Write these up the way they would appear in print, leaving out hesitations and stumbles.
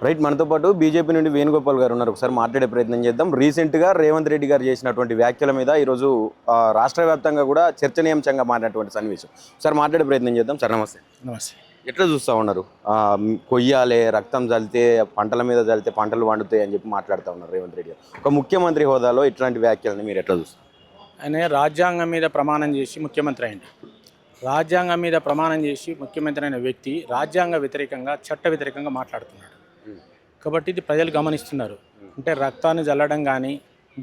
Right, మనతో పాటు BJP నుండి వేణుగోపాల్ గారు ఉన్నారు. ఒకసారి మాట్లాడే ప్రయత్నం చేద్దాం. రీసెంట్గా రేవంత్ రెడ్డి గారు చేసినటువంటి వ్యాఖ్యల మీద ఈరోజు రాష్ట్ర వ్యాప్తంగా కూడా చర్చనీయాంశంగా మారినటువంటి సన్నివేశం. ఒకసారి మాట్లాడే ప్రయత్నం చేద్దాం. సార్ నమస్తే. నమస్తే. ఎట్లా చూస్తూ ఉన్నారు? కొయ్యాలే, రక్తం చల్లితే పంటల మీద చల్లితే పంటలు వండుతాయి అని చెప్పి మాట్లాడుతూ ఉన్నారు రేవంత్ రెడ్డి గారు. ఒక ముఖ్యమంత్రి హోదాలో ఇట్లాంటి వ్యాఖ్యలని మీరు ఎట్లా చూస్తారు? ఆయన రాజ్యాంగం మీద ప్రమాణం చేసి ముఖ్యమంత్రి అయింది. రాజ్యాంగం మీద ప్రమాణం చేసి ముఖ్యమంత్రి అయిన వ్యక్తి రాజ్యాంగ వ్యతిరేకంగా, చట్ట వ్యతిరేకంగా మాట్లాడుతున్నాడు. కాబట్టి ఇది ప్రజలు గమనిస్తున్నారు. అంటే రక్తాన్ని జల్లడం కానీ,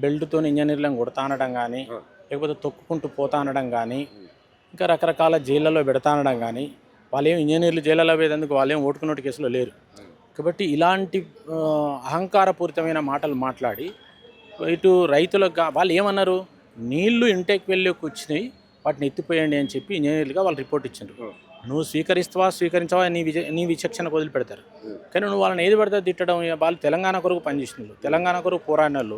బెల్ట్తో ఇంజనీర్లను కొడతా అనడం కానీ, లేకపోతే తొక్కుకుంటూ పోతా అనడం కానీ, ఇంకా రకరకాల జైళ్ళలో పెడతా అనడం కానీ, వాళ్ళేం ఇంజనీర్లు జైళ్ళలో పోయేందుకు వాళ్ళేం ఓటుకున్నట్టు కేసులో లేరు. కాబట్టి ఇలాంటి అహంకారపూరితమైన మాటలు మాట్లాడి ఇటు రైతులకు వాళ్ళు ఏమన్నారు, నీళ్లు ఇంటెక్ వెళ్ళి కూర్చుని వాటిని ఎత్తిపోయండి అని చెప్పి ఇంజనీర్లుగా వాళ్ళు రిపోర్ట్ ఇచ్చారు. నువ్వు స్వీకరించవా నీ విచక్షణకు వదిలిపెడతారు. కానీ నువ్వు వాళ్ళని ఏది పడితే తిట్టడం. వాళ్ళు తెలంగాణ కొరకు పనిచేసిన వాళ్ళు, తెలంగాణ కొరకు పోరాడిన వాళ్ళు,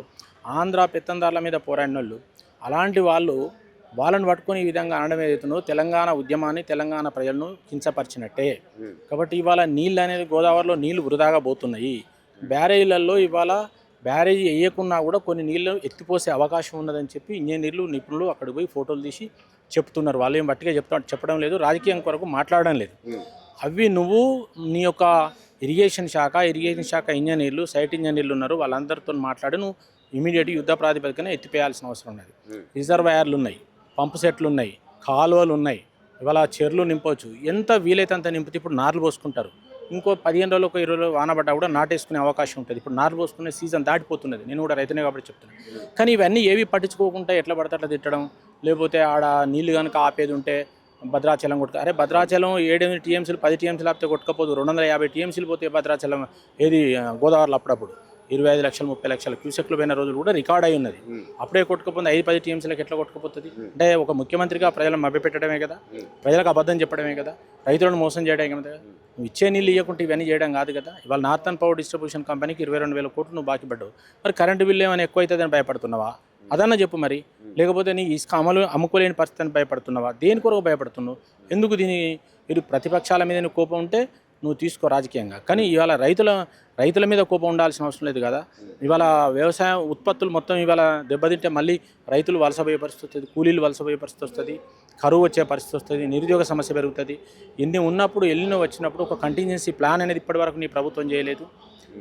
ఆంధ్ర పెత్తందారుల మీద పోరాడిన వాళ్ళు, అలాంటి వాళ్ళని పట్టుకొని ఈ విధంగా అనడం ఏదైతుందో తెలంగాణ ఉద్యమాన్ని, తెలంగాణ ప్రజలను కించపరిచినట్టే. కాబట్టి ఇవాళ నీళ్ళు అనేది గోదావరిలో నీళ్లు వృధాగా పోతున్నాయి. బ్యారేజీలలో ఇవాళ బ్యారేజీ వేయకున్నా కూడా కొన్ని నీళ్ళు ఎత్తిపోసే అవకాశం ఉన్నదని చెప్పి ఇంజనీర్లు, నిపుణులు అక్కడికి పోయి ఫోటోలు తీసి చెప్తున్నారు. వాళ్ళు ఏం బట్టిగా చెప్పడం లేదు, రాజకీయం కొరకు మాట్లాడడం లేదు. అవి నువ్వు నీ యొక్క ఇరిగేషన్ శాఖ ఇంజనీర్లు, సైట్ ఇంజనీర్లు ఉన్నారు, వాళ్ళందరితో మాట్లాడి నువ్వు ఇమీడియట్ యుద్ధ ప్రాతిపదికన ఎత్తిపేయాల్సిన అవసరం ఉన్నది. రిజర్వాయర్లు ఉన్నాయి, పంపు సెట్లు ఉన్నాయి, కాలువలు ఉన్నాయి, ఇవాళ చెర్లు నింపవచ్చు. ఎంత వీలైతే అంత నింపితే ఇప్పుడు నార్లు పోసుకుంటారు. ఇంకో 15 రోజులు, 20 రోజులు వానబడ్డా కూడా నాటేసుకునే అవకాశం ఉంటుంది. ఇప్పుడు నార్లు పోసుకునే సీజన్ దాటిపోతున్నది. నేను కూడా రైతునే కాబట్టి చెప్తున్నాను. కానీ ఇవన్నీ ఏవి పట్టించుకోకుండా ఎట్లా పడితే అట్లా తిట్టడం, లేకపోతే ఆడ నీళ్లు కనుక ఆపేది ఉంటే భద్రాచలం అరే భద్రాచలం 7 టీఎంసీలు 10 టీఎంసీలు ఆపితే కొట్టుకపోదు. 250 టీఎంసీలు పోతే భద్రాచలం ఏది గోదావరిలో అప్పుడప్పుడు 25 లక్షలు 30 లక్షల క్యూసెక్లు పోయిన రోజులు కూడా రికార్డ్ అయి ఉన్నది. అప్పుడే కొట్టుకుపోతుంది. 5-10 టీఎంసీలకు ఎట్లా కొట్టుకుపోతుంది? అంటే ఒక ముఖ్యమంత్రిగా ప్రజలను మభ్యపెట్టడమే కదా, ప్రజలకు అబద్ధం చెప్పడమే కదా, రైతులను మోసం చేయడమే కదా. నువ్వు ఇచ్చే నీళ్ళు ఇవ్వకుంటే ఇవన్నీ చేయడం కాదు కదా. ఇవాళ నార్థన్ పవర్ డిస్ట్రిబ్యూషన్ కంపెనీకి 22,000 కోట్లు నువ్వు బాకీ పడ్డావు. మరి కరెంటు బిల్లు ఏమైనా ఎక్కువ అవుతుందని భయపడుతున్నావా? అదన్నా చెప్పు మరి. లేకపోతే నీ ఇసుక అమ్ముకోలేని పరిస్థితిని భయపడుతున్నావా? దేని కొరకు భయపడుతున్నావు? ఎందుకు మీరు ప్రతిపక్షాల మీద నీకు కోపం ఉంటే నువ్వు తీసుకో రాజకీయంగా. కానీ ఇవాళ రైతుల మీద కోపం ఉండాల్సిన అవసరం లేదు కదా. ఇవాళ వ్యవసాయ ఉత్పత్తులు మొత్తం ఇవాళ దెబ్బతింటే మళ్ళీ రైతులు వలసపోయే పరిస్థితి వస్తుంది, కూలీలు వలసపోయే పరిస్థితి వస్తుంది, కరువు వచ్చే పరిస్థితి వస్తుంది, నిరుద్యోగ సమస్య పెరుగుతుంది. ఇన్ని ఉన్నప్పుడు వచ్చినప్పుడు ఒక కంటింజెన్సీ ప్లాన్ అనేది ఇప్పటివరకు నీ ప్రభుత్వం చేయలేదు.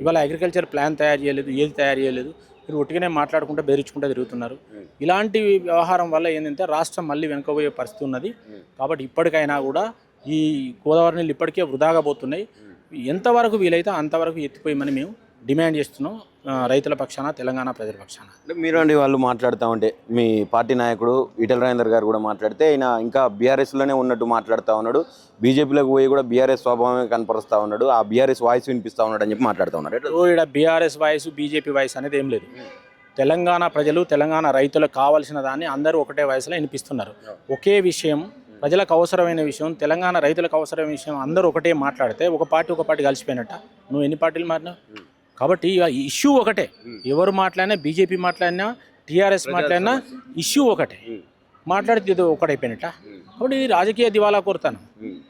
ఇవాళ అగ్రికల్చర్ ప్లాన్ తయారు చేయలేదు, ఏది తయారు చేయలేదు. మీరు ఒట్టిగానే మాట్లాడుకుంటూ బెదిరించుకుంటూ తిరుగుతున్నారు. ఇలాంటి వ్యవహారం వల్ల ఏంటంటే రాష్ట్రం మళ్ళీ వెనుకపోయే పరిస్థితి ఉన్నది. కాబట్టి ఇప్పటికైనా కూడా ఈ గోదావరి నీళ్ళు ఇప్పటికే వృధాగా పోతున్నాయి. ఎంతవరకు వీలైతే అంతవరకు ఎత్తిపోయమని మేము డిమాండ్ చేస్తున్నాం రైతుల పక్షాన, తెలంగాణ ప్రజల పక్షాన. మీరు అండి వాళ్ళు మాట్లాడుతూ ఉంటే మీ పార్టీ నాయకుడు ఈటెల రాజేందర్ గారు కూడా మాట్లాడితే ఆయన ఇంకా బీఆర్ఎస్లోనే ఉన్నట్టు మాట్లాడుతూ ఉన్నాడు. బీజేపీలోకి పోయి కూడా బీఆర్ఎస్ స్వభావమే కనపరుస్తూ ఉన్నాడు, ఆ బీఆర్ఎస్ వాయిస్ వినిపిస్తూ ఉన్నాడు అని చెప్పి మాట్లాడుతూ ఉన్నాడు. ఇక్కడ బీఆర్ఎస్ వాయిస్, బీజేపీ వాయిస్ అనేది ఏం లేదు. తెలంగాణ ప్రజలు, తెలంగాణ రైతులకు కావాల్సిన దాన్ని అందరూ ఒకటే వాయిస్లో వినిపిస్తున్నారు. ఒకే విషయం, ప్రజలకు అవసరమైన విషయం, తెలంగాణ రైతులకు అవసరమైన విషయం అందరూ ఒకటే మాట్లాడితే ఒక పార్టీ కలిసిపోయినట్ట. నువ్వు ఎన్ని పార్టీలు మారినావు? కాబట్టి ఇష్యూ ఒకటే. ఎవరు మాట్లాడినా, బీజేపీ మాట్లాడినా, టీఆర్ఎస్ మాట్లాడినా ఇష్యూ ఒకటే. మాట్లాడితే ఇది ఒకటైపోయినట్ట. కాబట్టి ఇది రాజకీయ దివాలా కోరుతాను.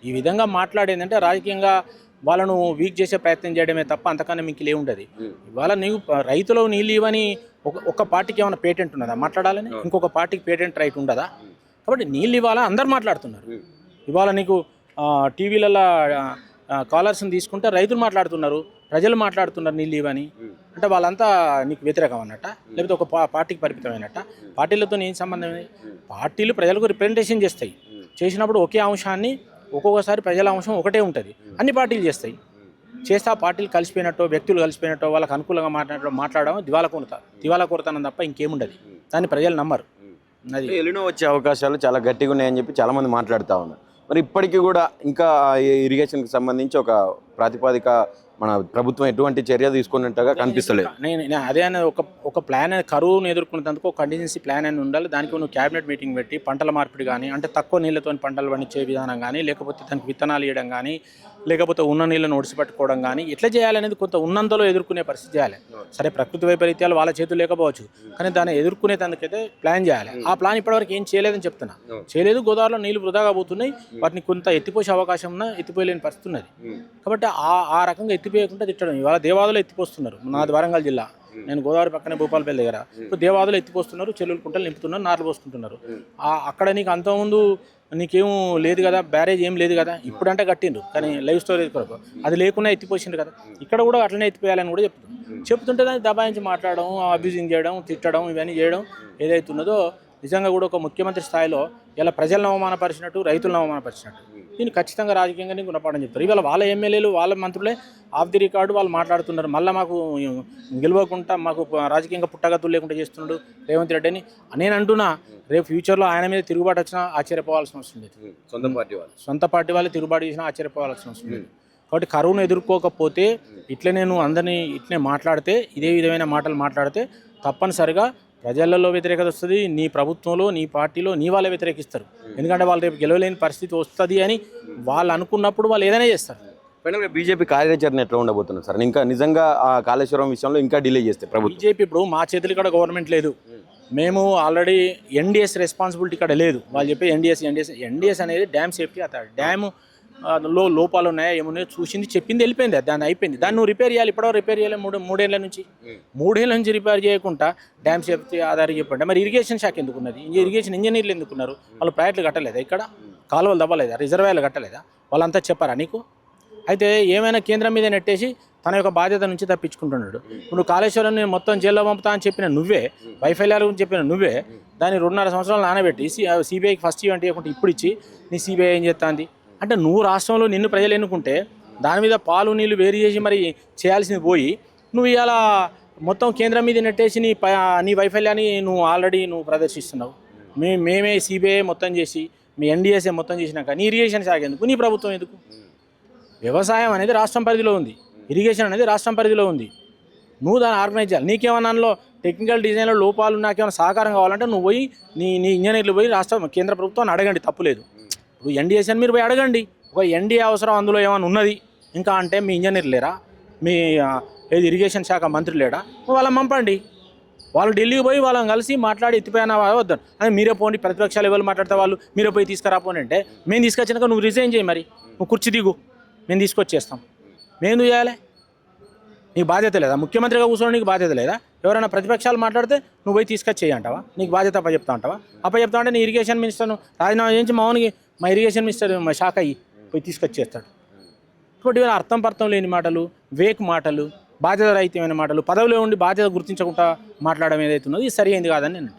ఈ విధంగా మాట్లాడేందంటే రాజకీయంగా వాళ్ళను వీక్ చేసే ప్రయత్నం చేయడమే తప్ప అంతకన్నా మీకు లేవుండదు. ఇవాళ నీవు రైతులో నీళ్ళు ఇవ్వని ఒక పార్టీకి ఏమైనా పేటెంట్ ఉన్నదా మాట్లాడాలని? ఇంకొక పార్టీకి పేటెంట్ రైట్ ఉండదా? కాబట్టి నీళ్ళు ఇవాళ అందరు మాట్లాడుతున్నారు. ఇవాళ నీకు టీవీలలో కాలర్స్ని తీసుకుంటే రైతులు మాట్లాడుతున్నారు, ప్రజలు మాట్లాడుతున్నారు నీళ్ళు ఇవ్వని. అంటే వాళ్ళంతా నీకు వ్యతిరేకం అన్నట్ట, లేకపోతే ఒక పార్టీకి పరిమితమైనట్ట. పార్టీలతో ఏం సంబంధం? పార్టీలు ప్రజలకు రిప్రజెంటేషన్ చేస్తాయి. చేసినప్పుడు ఒకే అంశాన్ని ఒక్కొక్కసారి ప్రజల అంశం ఒకటే ఉంటుంది, అన్ని పార్టీలు చేస్తాయి. చేస్తే ఆ పార్టీలు కలిసిపోయినట్టు, వ్యక్తులు కలిసిపోయినట్టు, వాళ్ళకి అనుకూలంగా మాట్లాడడం దివాలా కోరుతానం తప్ప ఇంకేముండదు. దాన్ని ప్రజలు నమ్మరు. అది ఎలినో వచ్చే అవకాశాలు చాలా గట్టిగా ఉన్నాయని చెప్పి చాలామంది మాట్లాడుతూ ఉన్నారు. మరి ఇప్పటికీ కూడా ఇంకా ఇరిగేషన్కి సంబంధించి ఒక ప్రాతిపదిక మన ప్రభుత్వం ఎటువంటి చర్య తీసుకున్నట్టుగా కనిపిస్తలేదు. నేను అదే అనేది ఒక ప్లాన్, కరువును ఎదుర్కొనేందుకు ఒక కంటిజెన్సీ ప్లాన్ అని ఉండాలి. దానికి నువ్వు క్యాబినెట్ మీటింగ్ పెట్టి పంటల మార్పిడి కానీ, అంటే తక్కువ నీళ్ళతో పంటలు పండించే విధానం కానీ, లేకపోతే దానికి విత్తనాలు ఇవ్వడం కానీ, లేకపోతే ఉన్న నీళ్ళను ఒడిసిపెట్టుకోవడం కానీ ఎట్లా చేయాలనేది కొంత ఉన్నంతలో ఎదుర్కొనే పరిస్థితి చేయాలి. సరే ప్రకృతి వైపరీత్యాలు వాళ్ళ చేతులు లేకపోవచ్చు, కానీ దాన్ని ఎదుర్కొనేందుకైతే ప్లాన్ చేయాలి. ఆ ప్లాన్ ఇప్పటివరకు ఏం చేయలేదని చెప్తున్నా. చేయలేదు. గోదావరిలో నీళ్లు వృధాగా పోతున్నాయి, వాటిని కొంత ఎత్తిపోసే అవకాశం ఉన్నా ఎత్తిపోయలేని పరిస్థితి ఉన్నది. కాబట్టి ఆ రకంగా ఎత్తిపోయకుండా తిట్టడం. ఇవాళ దేవాదులు ఎత్తిపోస్తున్నారు. నాది వరంగల్ జిల్లా, నేను గోదావరి పక్కనే భూపాలపల్లి దగ్గర. ఇప్పుడు దేవాదులు ఎత్తిపోస్తున్నారు, చెల్లెలు కుంటలు నింపుతున్నారు, నార్లు పోసుకుంటున్నారు. అక్కడ నీకు అంతకుముందు నీకేం లేదు కదా, బ్యారేజ్ ఏం లేదు కదా, ఇప్పుడంటే కట్టిండ్రు కానీ లైవ్ స్టోరేజ్ కొరకు అది లేకుండా ఎత్తిపోసిండ్రు కదా. ఇక్కడ కూడా అట్లనే ఎత్తిపోయాలని కూడా చెప్తుంటే దాన్ని దబాయించి మాట్లాడడం, అబ్యూజింగ్ చేయడం, తిట్టడం, ఇవన్నీ చేయడం ఏదైతున్నదో నిజంగా కూడా ఒక ముఖ్యమంత్రి స్థాయిలో ఇలా ప్రజలను అవమానపరిచినట్టు, రైతులను అవమానపరిచినట్టు దీన్ని ఖచ్చితంగా రాజకీయంగా గుణపాఠం చెప్తారు. ఇవాళ వాళ్ళ ఎమ్మెల్యేలు, వాళ్ళ మంత్రులే ఆఫ్ ది రికార్డు వాళ్ళు మాట్లాడుతున్నారు. మళ్ళీ మాకు గెలవకుండా మాకు రాజకీయంగా పుట్టగతులు లేకుండా చేస్తున్నాడు రేవంత్ రెడ్డి అని నేను అంటున్నా. రేపు ఫ్యూచర్లో ఆయన మీద తిరుగుబాటు వచ్చినా ఆశ్చర్యపోవాల్సిన అవసరం లేదు. సొంత పార్టీ వాళ్ళు తిరుగుబాటు చేసినా ఆశ్చర్యపోవాల్సిన అవసరం లేదు. కాబట్టి కరువును ఎదుర్కోకపోతే ఇట్లే నేను అందరినీ ఇట్లే మాట్లాడితే, ఇదే విధమైన మాటలు మాట్లాడితే తప్పనిసరిగా ప్రజలలో వ్యతిరేకత వస్తుంది. నీ ప్రభుత్వంలో, నీ పార్టీలో నీ వాళ్ళే వ్యతిరేకిస్తారు. ఎందుకంటే వాళ్ళు రేపు గెలవలేని పరిస్థితి వస్తుంది అని వాళ్ళు అనుకున్నప్పుడు వాళ్ళు ఏదైనా చేస్తారు. ఫైనల్గా బీజేపీ కార్యాచరణ ఎట్లా ఉండబోతున్నారు సార్? ఇంకా నిజంగా ఆ కాళేశ్వరం విషయంలో ఇంకా డిలే చేస్తే ప్రభుత్వం? బీజేపీ ఇప్పుడు మా చేతులు ఇక్కడ గవర్నమెంట్ లేదు. మేము ఆల్రెడీ ఎన్డీఎస్ రెస్పాన్సిబిలిటీ ఇక్కడ లేదు. వాళ్ళు చెప్పే ఎన్డీఎస్ అనేది డ్యామ్ సేఫ్టీ అథారిటీ. డ్యామ్ లోపాలు ఉన్నాయా ఏమున్నాయో చూసింది, చెప్పింది, వెళ్ళిపోయింది. దాన్ని అయిపోయింది. దాన్ని నువ్వు రిపేర్ చేయాలి. ఇప్పటివరకు రిపేర్ చేయాలి. మూడేళ్ల నుంచి రిపేర్ చేయకుండా డ్యామ్ సేఫ్టీ ఆధారిత చెప్పండి. మరి ఇరిగేషన్ శాఖ ఎందుకున్నది? ఇరిగేషన్ ఇంజనీర్లు ఎందుకున్నారు? వాళ్ళు ప్రాజెక్టులు కట్టలేదా? ఇక్కడ కాలువలు తవ్వలేదా? రిజర్వాయర్లు కట్టలేదా? వాళ్ళంతా చెప్పారా నీకు? అయితే ఏమైనా కేంద్రం మీద నెట్టేసి తన యొక్క బాధ్యత నుంచి తప్పించుకుంటున్నాడు. ఇప్పుడు కాళేశ్వరం నేను మొత్తం జైల్లో పంపుతా అని చెప్పిన నువ్వే, వైఫల్యాల గురించి చెప్పిన నువ్వే, దాన్ని 2.5 సంవత్సరాలు నానబెట్టి సిబిఐకి ఫస్ట్ ఇవ్వండి ఇవ్వకుంటే ఇప్పుడు ఇచ్చి నీ సిబిఐ ఏం చేస్తుంది అంటే, నువ్వు రాష్ట్రంలో నిన్ను ప్రజలు ఎన్నుకుంటే దాని మీద పాలు నీళ్ళు వేరు చేసి మరి చేయాల్సింది పోయి నువ్వు ఇలా మొత్తం కేంద్రం మీద నెట్టేసి నీ వైఫల్యాన్ని నువ్వు ప్రదర్శిస్తున్నావు. మేమే సిబిఐ మొత్తం చేసి, మీ ఎన్డీఎస్ఏ మొత్తం చేసినాక నీ ఇరిగేషన్ శాఖ ఎందుకు? నీ ప్రభుత్వం ఎందుకు? వ్యవసాయం అనేది రాష్ట్రం పరిధిలో ఉంది, ఇరిగేషన్ అనేది రాష్ట్రం పరిధిలో ఉంది. నువ్వు దాన్ని ఆర్గనైజ్ చేయాలి. నీకేమన్నాలో టెక్నికల్ డిజైన్లో లోపాలు, నాకేమైనా సహకారం కావాలంటే నువ్వు పోయి నీ ఇంజనీర్లు పోయి కేంద్ర ప్రభుత్వాన్ని అడగండి, తప్పులేదు. ఇప్పుడు ఎన్డీఎస్ అని మీరు పోయి అడగండి. ఒక ఎన్డీఏ అవసరం అందులో ఏమైనా ఉన్నది ఇంకా అంటే మీ ఇంజనీర్ లేరా, మీ ఏది ఇరిగేషన్ శాఖ మంత్రి లేడా, వాళ్ళని పంపండి. వాళ్ళు ఢిల్లీకి పోయి వాళ్ళని కలిసి మాట్లాడి ఎత్తిపోయినా వద్దాను అని మీరే పోండి. ప్రతిపక్షాలు ఎవరు మాట్లాడితే వాళ్ళు మీరే పోయి తీసుకురాపోండి అంటే మేము తీసుకొచ్చినాక నువ్వు రిజైన్ చేయి, మరి నువ్వు కుర్చీ దిగు, మేము తీసుకొచ్చేస్తాం. మేము ఎందుకు చేయాలి? నీకు బాధ్యత లేదా? ముఖ్యమంత్రిగా కూర్చొని నీకు బాధ్యత లేదా? ఎవరైనా ప్రతిపక్షాలు మాట్లాడితే నువ్వు పోయి తీసుకొచ్చేయి అంటావా? నీకు బాధ్యత అప్పచెప్తా అంటావా? అప్పచెప్తా అంటే నీ ఇరిగేషన్ మినిస్టర్ను రాజీనామా చేయించి మా ఇరిగేషన్ మినిస్టర్ మా శాఖ అయ్యి పోయి తీసుకొచ్చేస్తాడు. కాబట్టి ఇవన్నీ అర్థం లేని మాటలు, వేక్ మాటలు, బాధ్యత రహితమైన మాటలు, పదవిలో ఉండి బాధ్యత గుర్తించకుండా మాట్లాడడం ఏదైతే ఉన్నదో ఇది సరి అయింది కాదని నేను